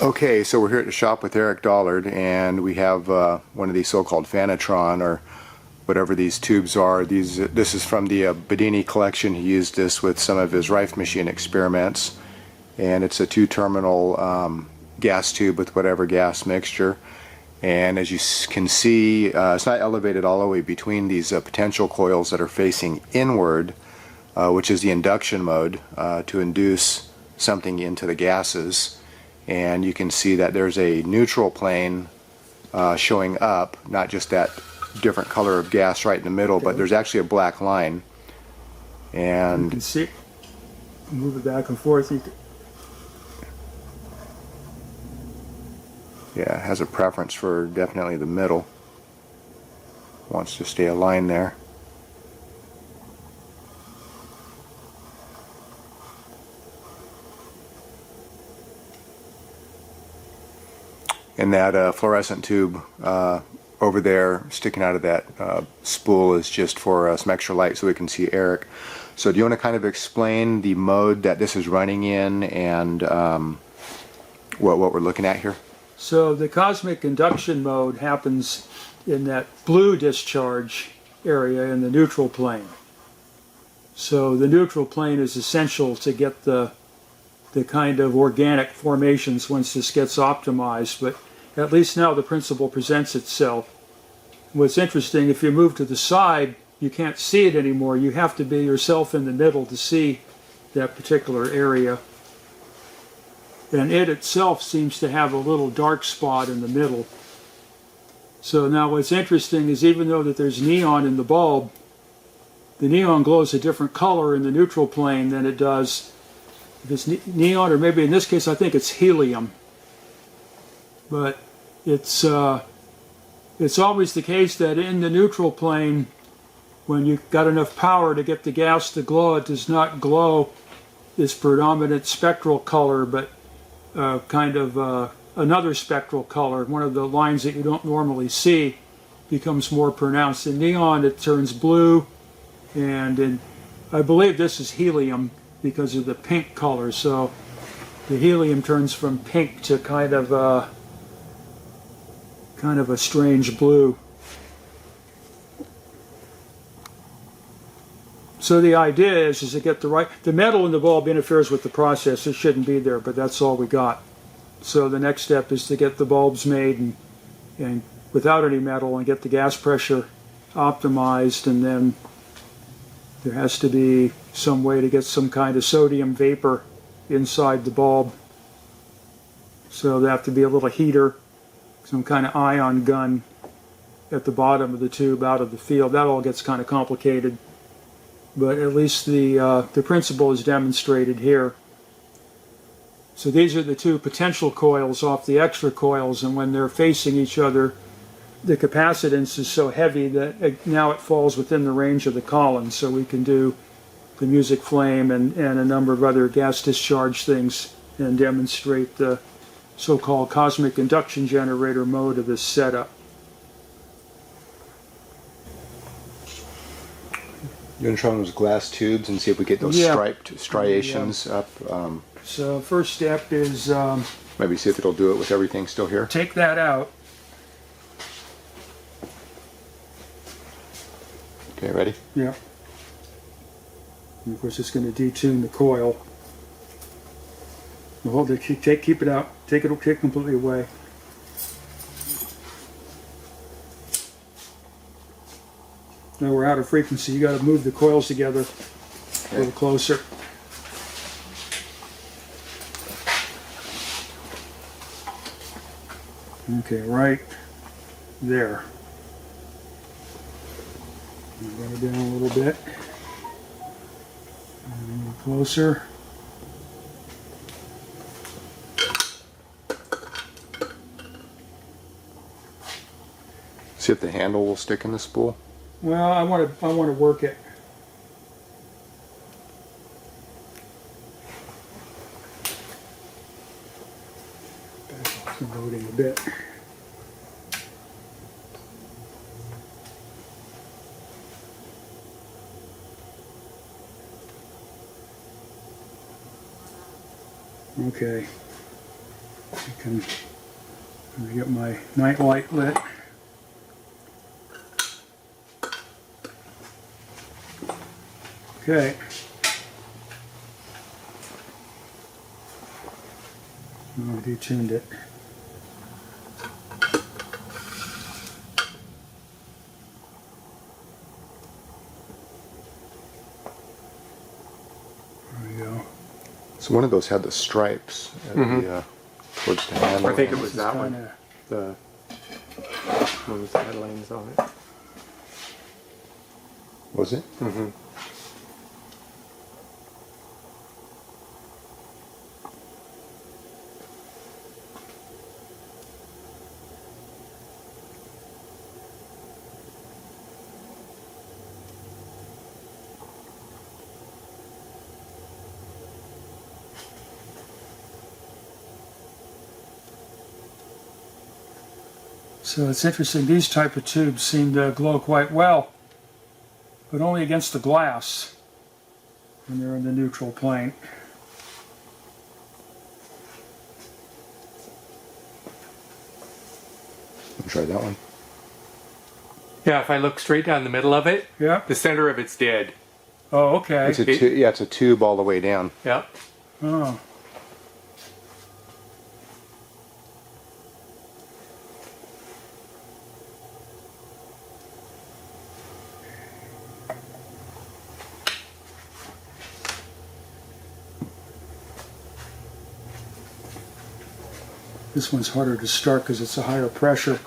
Okay, so we're here at the shop with Eric Dollard, and we have one of these so-called Fanatron, or whatever these tubes are. This is from the Bedini collection. He used this with some of his Rife machine experiments, and it's a two-terminal gas tube with whatever gas mixture. And as you can see, it's not elevated all the way between these potential coils that are facing inward, which is the induction mode, to induce something into the gases. And you can see that there's a neutral plane showing up, not just that different color of gas right in the middle, but there's actually a black line. And you can see, move it back and forth. Yeah, it has a preference for definitely the middle. Wants to stay aligned there. And that fluorescent tube over there sticking out of that spool is just for some extra light so we can see Eric. So do you want to kind of explain the mode that this is running in and what we're looking at here? So the cosmic induction mode happens in that blue discharge area in the neutral plane. So the neutral plane is essential to get the kind of organic formations once this gets optimized, but at least now the principle presents itself. What's interesting, if you move to the side, you can't see it anymore. You have to be yourself in the middle to see that particular area. And it itself seems to have a little dark spot in the middle. So now what's interesting is even though that there's neon in the bulb, the neon glows a different color in the neutral plane than it does if it's neon, or maybe in this case I think it's helium. But it's always the case that in the neutral plane, when you've got enough power to get the gas to glow, it does not glow this predominant spectral color, but kind of another spectral color. One of the lines that you don't normally see becomes more pronounced. In neon it turns blue, and I believe this is helium because of the pink color. So the helium turns from pink to kind of a strange blue. So the idea is to get the metal in the bulb interferes with the process. It shouldn't be there, but that's all we got. So the next step is to get the bulbs made and without any metal and get the gas pressure optimized, and then there has to be some way to get some kind of sodium vapor inside the bulb. So there have to be a little heater, some kind of ion gun at the bottom of the tube out of the field. That all gets kind of complicated, but at least the principle is demonstrated here. So these are the two potential coils off the extra coils, and when they're facing each other, the capacitance is so heavy that now it falls within the range of the column, so we can do the music flame and a number of other gas discharge things and demonstrate the so-called cosmic induction generator mode of this setup. You want to try those glass tubes and see if we get those striped striations up? So first step is maybe see if it'll do it with everything still here. Take that out. Okay, ready? Yeah. And of course it's going to detune the coil. Hold it, keep it out. Take it completely away. Now we're out of frequency. You got to move the coils together a little closer. Okay, right there. Bring it down a little bit. And a little closer. See if the handle will stick in the spool. Well, I want to work it. Back off the loading a bit. Okay. I can let me get my night light lit. Okay. Oh, I detuned it. There we go. So one of those had the stripes at the, towards the handle. I think it was This is that one. kinda- The one with the headlines on it. Was it? Mm-hmm. So it's interesting, these type of tubes seem to glow quite well, but only against the glass when they're in the neutral plane. Try that one. Yeah, if I look straight down the middle of it, Yeah. the center of it's dead. Oh, okay. It's a yeah, it's a tube all the way down. Yeah. Oh. This one's harder to start because it's a higher pressure.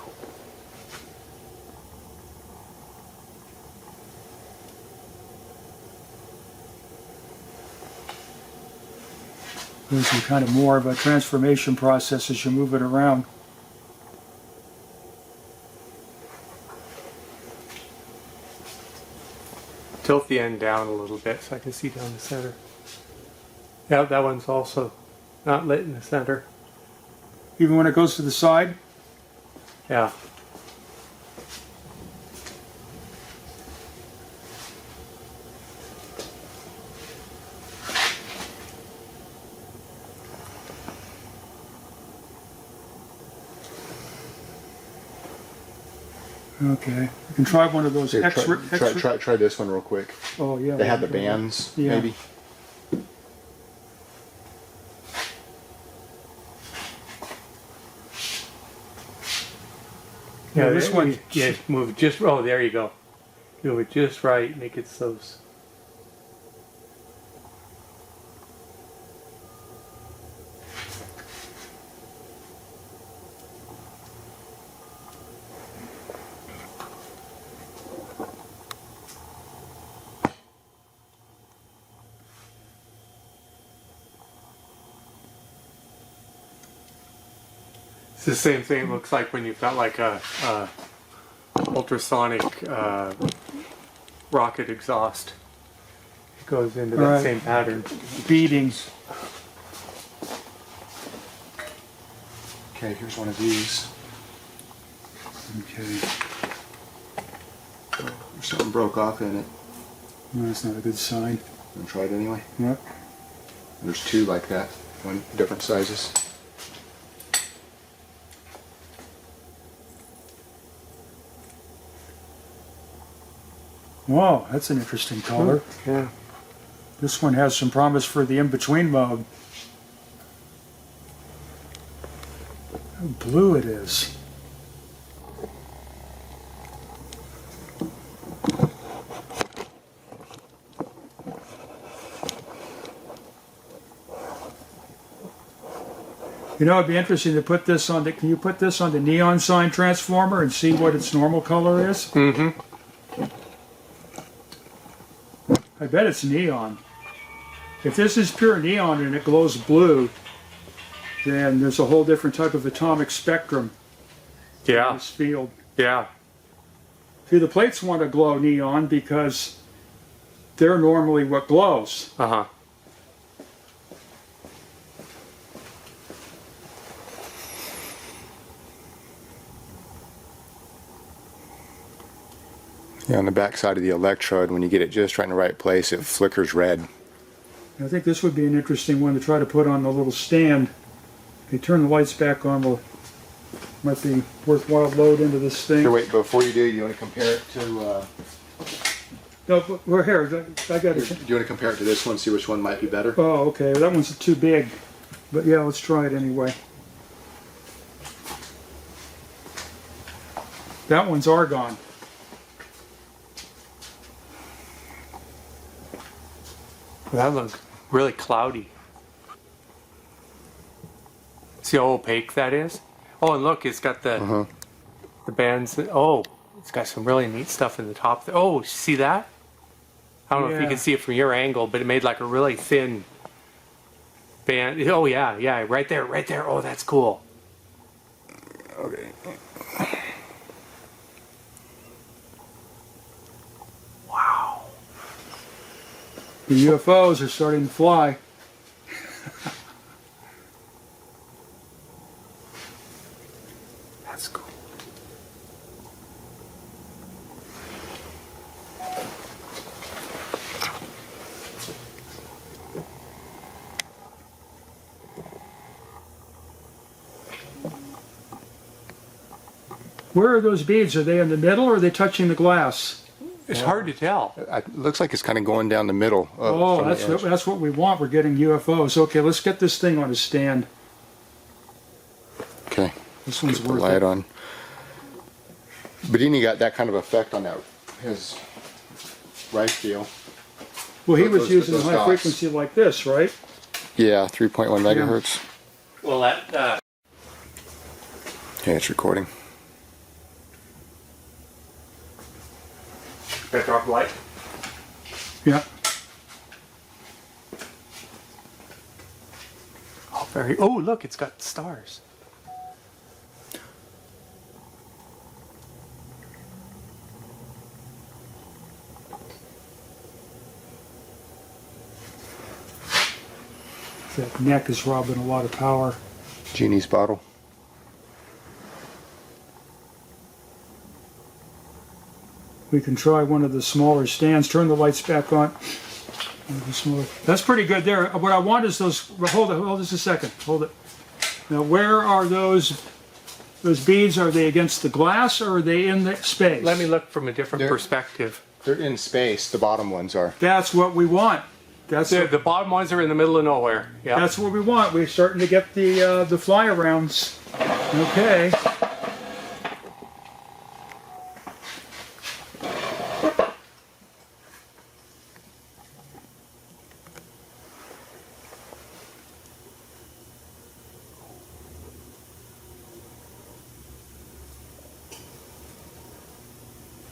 There's kind of more of a transformation process as you move it around. Tilt the end down a little bit so I can see down the center. Yeah, that one's also not lit in the center. Even when it goes to the side? Yeah. Okay. You can try one of those Here, X-ray. try this one real quick. Oh, yeah. They have the bands, Yeah. maybe. Yeah, this one. Yeah, move it just. Oh, there you go. Do it just right. Make it so. It's the same thing it looks like when you've got like a ultrasonic rocket exhaust. It goes into that Right. same pattern. Beatings. Okay, here's one of these. Okay. Something broke off in it. No, that's not a good sign. I'm gonna try it anyway. Yep. There's two like that, one different sizes. Wow, that's an interesting color. Yeah. This one has some promise for the in-between mode. How blue it is. You know, it'd be interesting to put this on the, can you put this on the neon sign transformer and see what its normal color is? Mm-hmm. I bet it's neon. If this is pure neon and it glows blue, then there's a whole different type of atomic spectrum in Yeah. this field. Yeah. See, the plates want to glow neon because they're normally what glows. Uh-huh. Yeah, on the back side of the electrode, when you get it just right in the right place, it flickers red. I think this would be an interesting one to try to put on the little stand Hey, turn the lights back on. Might be worthwhile load into this thing. Here, wait, before you do, you want to compare it to, No, but we're here. I got do it. you want to compare it to this one, see which one might be better? Oh, okay. That one's too big. But yeah, let's try it anyway. That one's argon. That looks really cloudy. See how opaque that is? Oh, and look, it's got the bands. Oh, it's got some really neat stuff in the top. Oh, see that? I don't know if you Yeah. can see it from your angle, but it made like a really thin band. Oh yeah, yeah, right there, right there. Oh, that's cool. Okay. Wow. The UFOs are starting to fly. That's cool. Where are those beads? Are they in the middle or are they touching the glass? It's hard to tell. It looks like it's kind of going down the middle. Oh, from the edge. that's what we want. We're getting UFOs. Okay, let's get this thing on a stand. Okay. This one's Put the worth light it. on. Bedini got that kind of effect on that his rice deal. Well, he Those- was using a those high dots. frequency like this, right? Yeah, 3.1 megahertz. Well, that Okay, it's recording. that dark light. Yeah. Oh, very. Oh, look, it's got stars. That neck is robbing a lot of power. Genie's bottle. We can try one of the smaller stands. Turn the lights back on. One of the smaller- That's pretty good there. What I want is those. Hold this a second. Hold it. Now, where are those beads? Are they against the glass or are they in the space? Let me look from a different There- perspective. They're in space, the bottom ones are. That's what we want. The bottom ones are in the middle of nowhere. Yeah. That's what we want. We're starting to get the fly-arounds. Okay.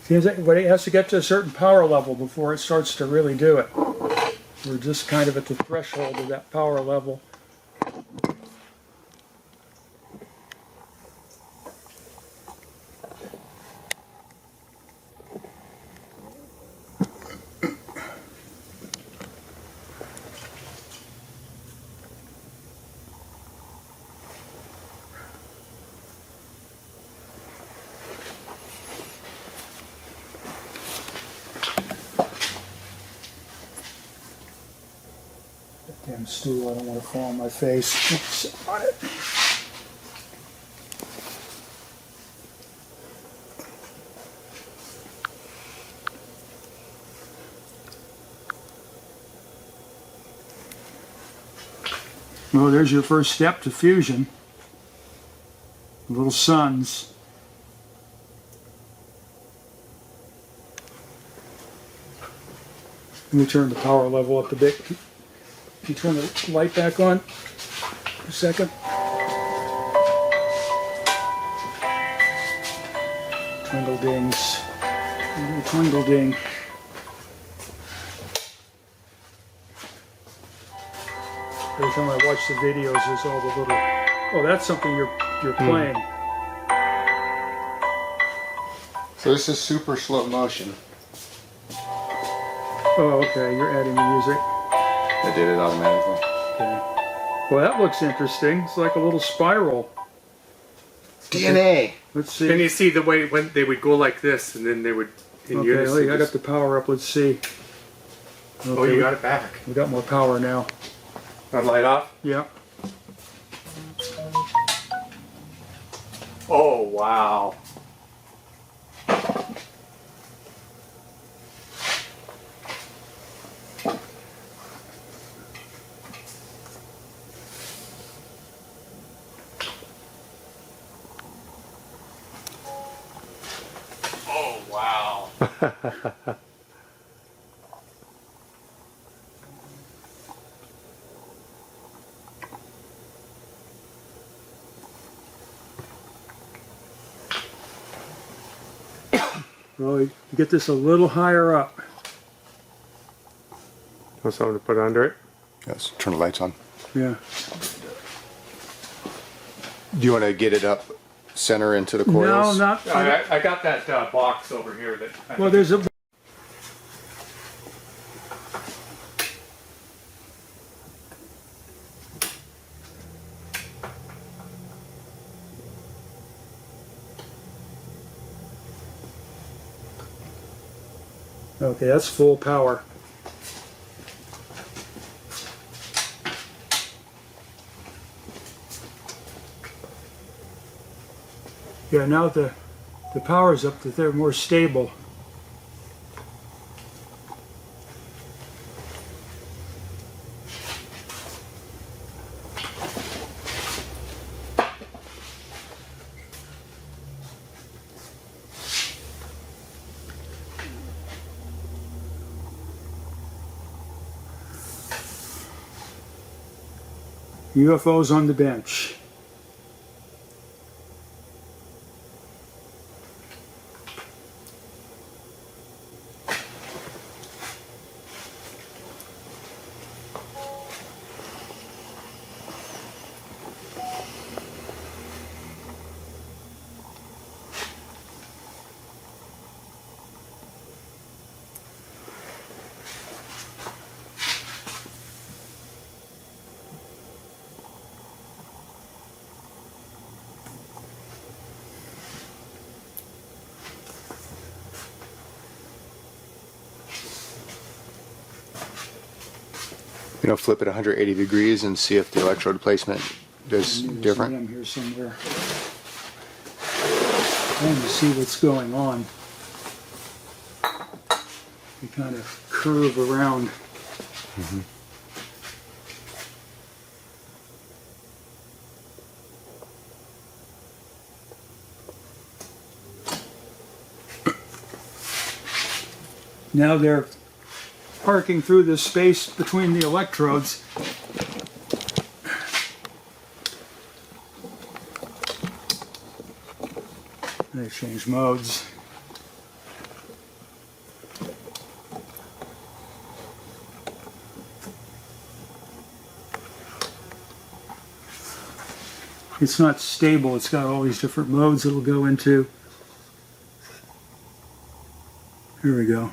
Seems like it has to get to a certain power level before it starts to really do it. We're just kind of at the threshold of that power level. Damn stool, I don't want to fall on my face. Oops, on it. Well, there's your first step to fusion. Little suns. Let me turn the power level up a bit. Can you turn the light back on for a second? Twinkle dings. Twinkle ding. Every time I watch the videos, there's all the little. Oh, that's something you're playing. So this is super slow motion. Oh, okay. You're adding the music. I did it automatically. Okay. Well, that looks interesting. It's like a little spiral. DNA. Let's see. Then you see the way when they would go like this, and then they would in Okay, unison. I got just- the power up. Let's see. oh, Okay, you got it back. we got more power now. Got light off. Yeah. Oh, wow. Oh, wow. Well, you get this a little higher up. Want something to put under it? Yes, turn the lights on. Yeah. Do you want to get it up center into the No, coils? not. I got that box over here that. Well, there's a. Okay, that's full power. Yeah, now the power's up, that they're more stable. UFOs on the bench. You know, flip it 180 degrees and see if the electrode placement is There's different. them here somewhere. Trying to see what's going on. You kind of curve around. Now they're arcing through this space between the electrodes. They change modes. It's not stable, it's got all these different modes it'll go into. Here we go.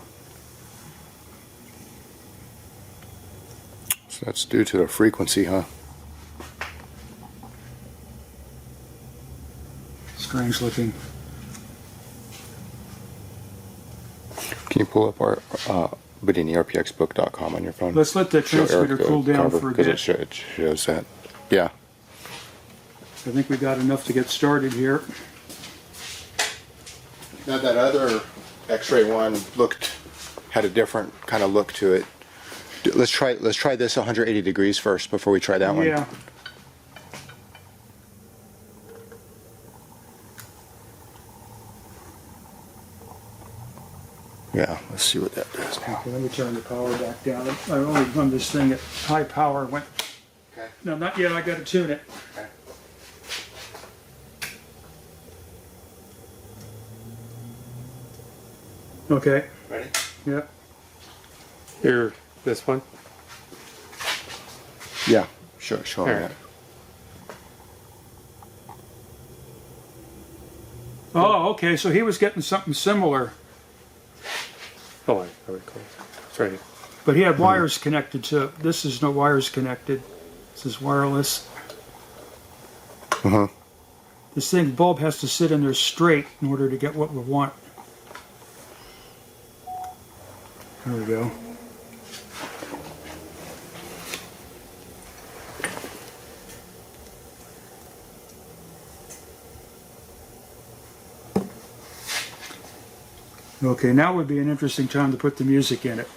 So that's due to the frequency, huh? Strange looking. Can you pull up our BediniRPXbook.com on your phone? Let's let the Show transmitter Eric the cool down cover, for a 'cause bit. it shows that. Yeah. I think we got enough to get started here. Now that other X-ray one had a different kind of look to it. Let's try this 180 degrees first before we try that one. Yeah. Yeah. Let's see what that does now. Okay, let me turn the power back down. I only run this thing at high power. Went. Okay. No, not yet. I got to tune it. Okay. Okay. Ready? Yep. Here, this one. Yeah. Show me All right. that. Oh, okay. So he was getting something similar, Oh, I very close. It's right here. but he had wires connected to. This is no wires connected. This is wireless. Uh-huh. This thing bulb has to sit in there straight in order to get what we want. There we go. Okay, now would be an interesting time to put the music in it.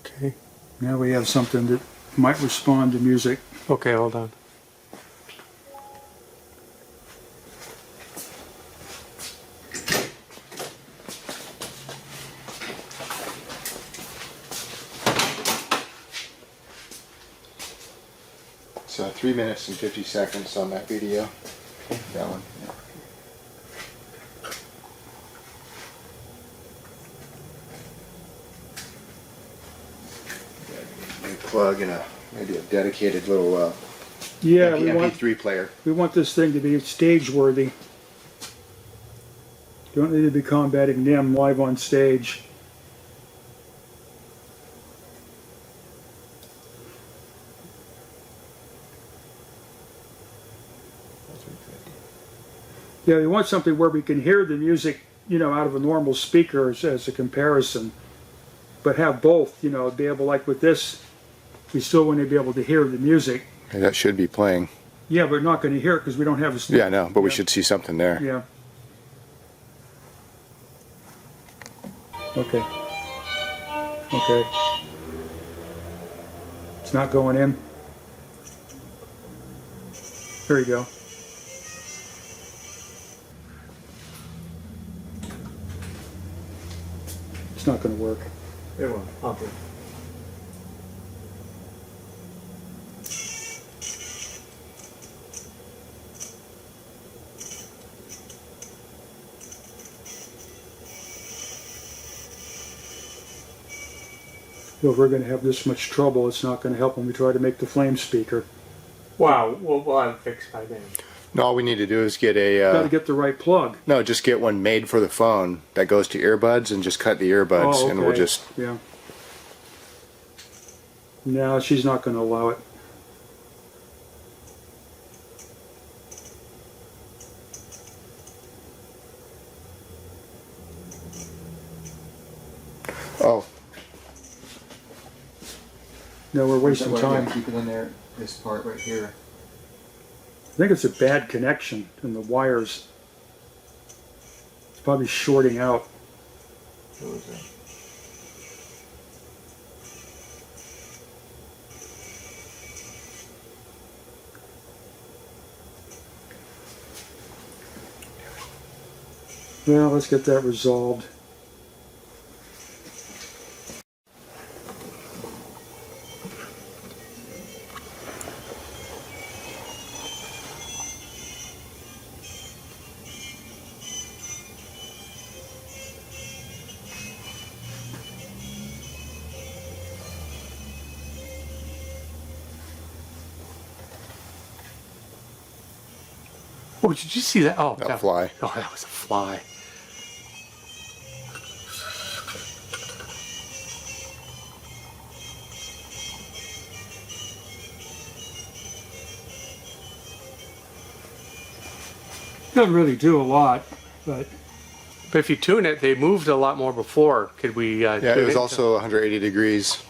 Okay. Now we have something that might respond to music. Okay, hold on. So 3 minutes and 50 seconds on that video. That one. Yeah. Plug and maybe a dedicated little Yeah, we want MP3 player. this thing to be stage worthy. Don't need to be combating NIM live on stage. Yeah, we want something where we can hear the music, you know, out of a normal speaker as a comparison, but have both, you know, be able, like with this, we still want to be able to hear the music. Okay, that should be playing. Yeah, but we're not going to hear it because we don't have a... Yeah, no, but we should see something there. Yeah. Okay. Okay. It's not going in. There you go. It's not going to work. It will. Okay. If we're going to have this much trouble, it's not going to help when we try to make the flame speaker. Wow, we'll have it fixed by then. No, all we need to do is get Got to a get the right plug. no, just get one made for the phone that goes to earbuds, and just cut the earbuds, Oh, and we'll okay. just. Yeah. No, she's not going to allow it. Oh, No, we're wasting time. Keep it in there. This part right here. I think it's a bad connection in the wires. It's probably shorting out. Well, let's get that resolved. Oh, did you see that? Oh, That fly. Oh, that was a fly. Doesn't really do a lot, but But if you tune it, they moved a lot more before. Could we? Yeah, it was also 180 degrees.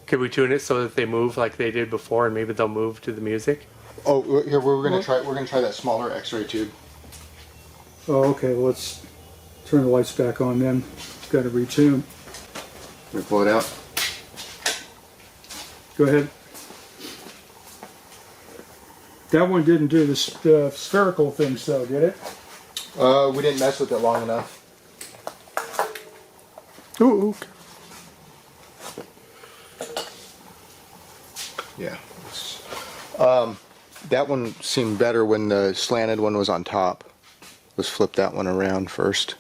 Could we tune it so that they move like they did before, and maybe they'll move to the music? Oh, here we're gonna try. We're gonna try that smaller X-ray tube. oh, okay. Well, let's turn the lights back on then. Got to retune. We pull it out. Go ahead. That one didn't do the spherical things, though, did it? We didn't mess with it long enough. Ooh, okay. Yeah. That one seemed better when the slanted one was on top. Let's flip that one around first.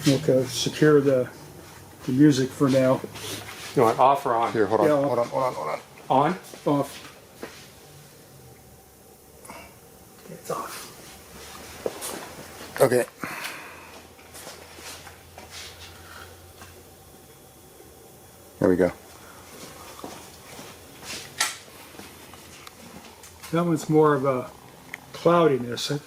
Okay, secure the music for now. You want off or on? Here, hold on, Yeah. hold on, hold on, hold on. On? Off. It's off. Okay. There we go. That one's more of a cloudiness. I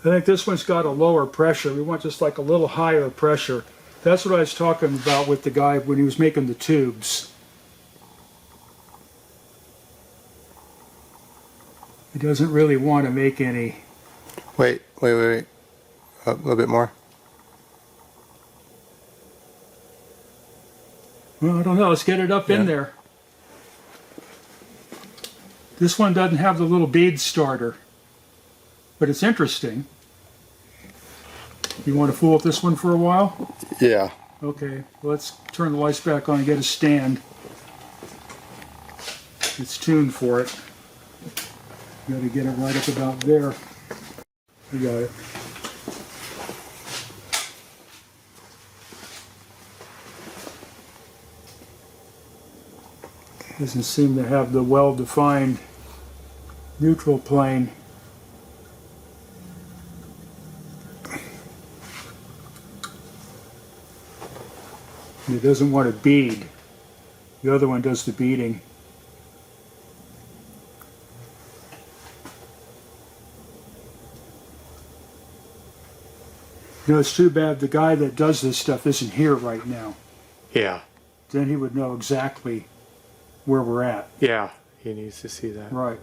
think this one's got a lower pressure. We want just like a little higher pressure. That's what I was talking about with the guy when he was making the tubes. He doesn't really want to make any. Wait. A little bit more. Well, I don't know. Let's get it up in there. This one doesn't have the little bead starter, but it's interesting. You want to fool with this one for a while? Yeah. Okay, let's turn the lights back on and get a stand. It's tuned for it. Got to get it right up about there. We got it. Doesn't seem to have the well-defined neutral plane. And it doesn't want to bead. The other one does the beading. You know, it's too bad the guy that does this stuff isn't here right now. Yeah. Then he would know exactly where we're at. Yeah. He needs to see that. Right.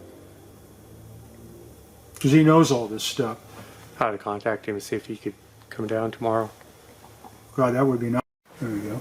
Because he knows all this stuff. How to contact him and see if he could come down tomorrow. God, that would be nice. There we go.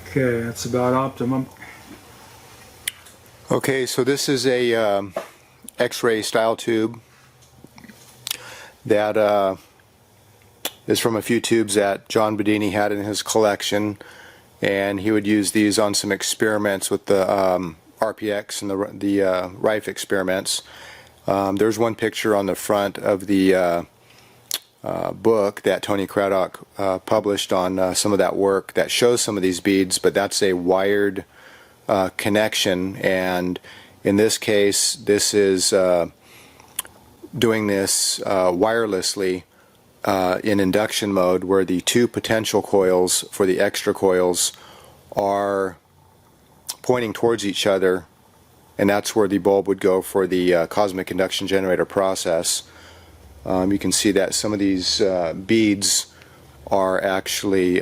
Okay, that's about optimum. Okay, so this is a X-ray style tube that is from a few tubes that John Bedini had in his collection, and he would use these on some experiments with the RPX and the Rife experiments. There's one picture on the front of the book that Tony Craddock published on some of that work that shows some of these beads, but that's a wired connection, and in this case this is doing this wirelessly in induction mode, where the two potential coils for the extra coils are pointing towards each other, and that's where the bulb would go for the cosmic induction generator process. You can see that some of these beads are actually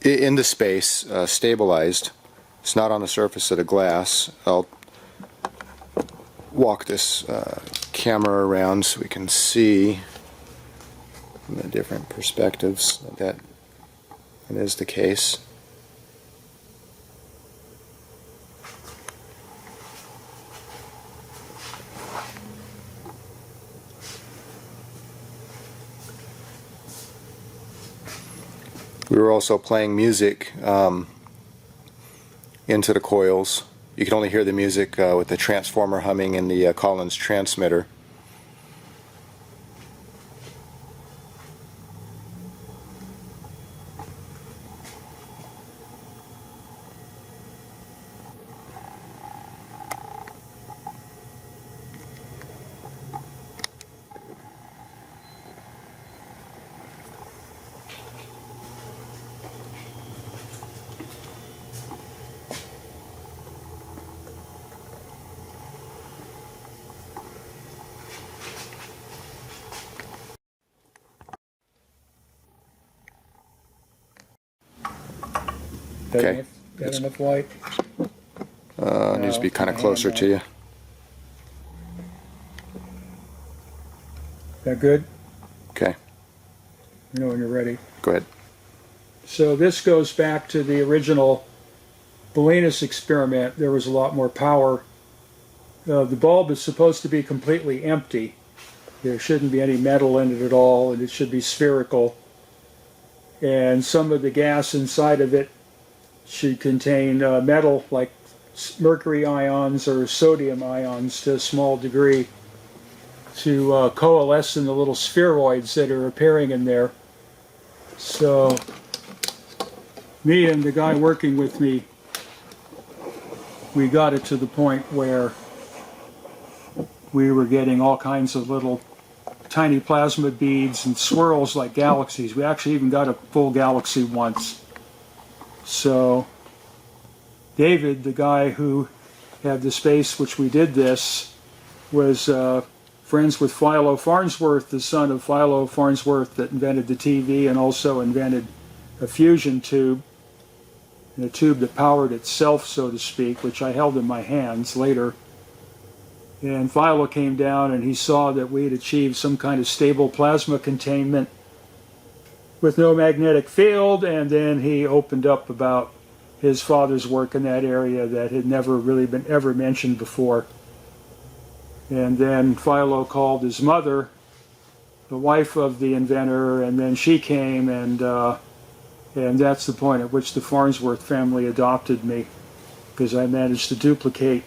in the space, stabilized. It's not on the surface of the glass. I'll walk this camera around so we can see from the different perspectives that it is the case. We were also playing music into the coils. You can only hear the music with the transformer humming in the Collins transmitter. Okay. Got enough light? Needs to be kind of closer to you. That good? Okay, You know when you're ready. go ahead. So this goes back to the original Bolinas experiment. There was a lot more power. The bulb is supposed to be completely empty. There shouldn't be any metal in it at all, and it should be spherical. And some of the gas inside of it should contain metal, like mercury ions or sodium ions to a small degree, to coalesce in the little spheroids that are appearing in there. So me and the guy working with me, we got it to the point where we were getting all kinds of little tiny plasma beads and swirls like galaxies. We actually even got a full galaxy once. So David, the guy who had the space which we did this, was friends with Philo Farnsworth, the son of Philo Farnsworth that invented the TV and also invented a fusion tube, and a tube that powered itself, so to speak, which I held in my hands later. And Philo came down and he saw that we had achieved some kind of stable plasma containment with no magnetic field, and then he opened up about his father's work in that area that had never really been ever mentioned before. And then Philo called his mother, the wife of the inventor, and then she came, and that's the point at which the Farnsworth family adopted me, because I managed to duplicate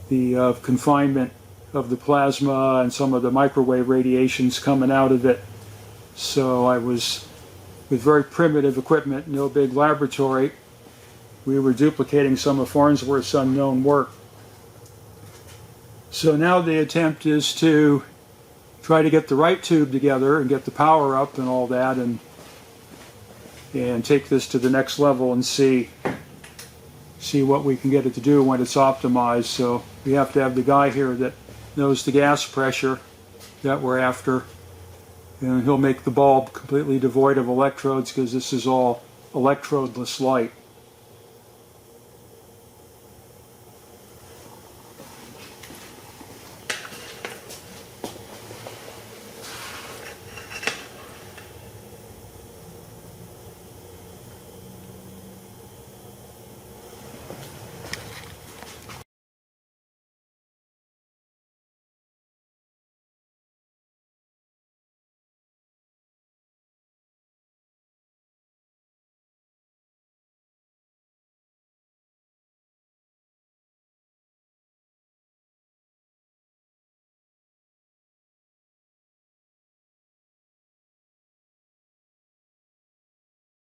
the confinement of the plasma and some of the microwave radiations coming out of it. So I was, with very primitive equipment, no big laboratory, we were duplicating some of Farnsworth's unknown work. So now the attempt is to try to get the right tube together and get the power up and all that, and take this to the next level and see what we can get it to do when it's optimized. So we have to have the guy here that knows the gas pressure that we're after, and he'll make the bulb completely devoid of electrodes, because this is all electrodeless light.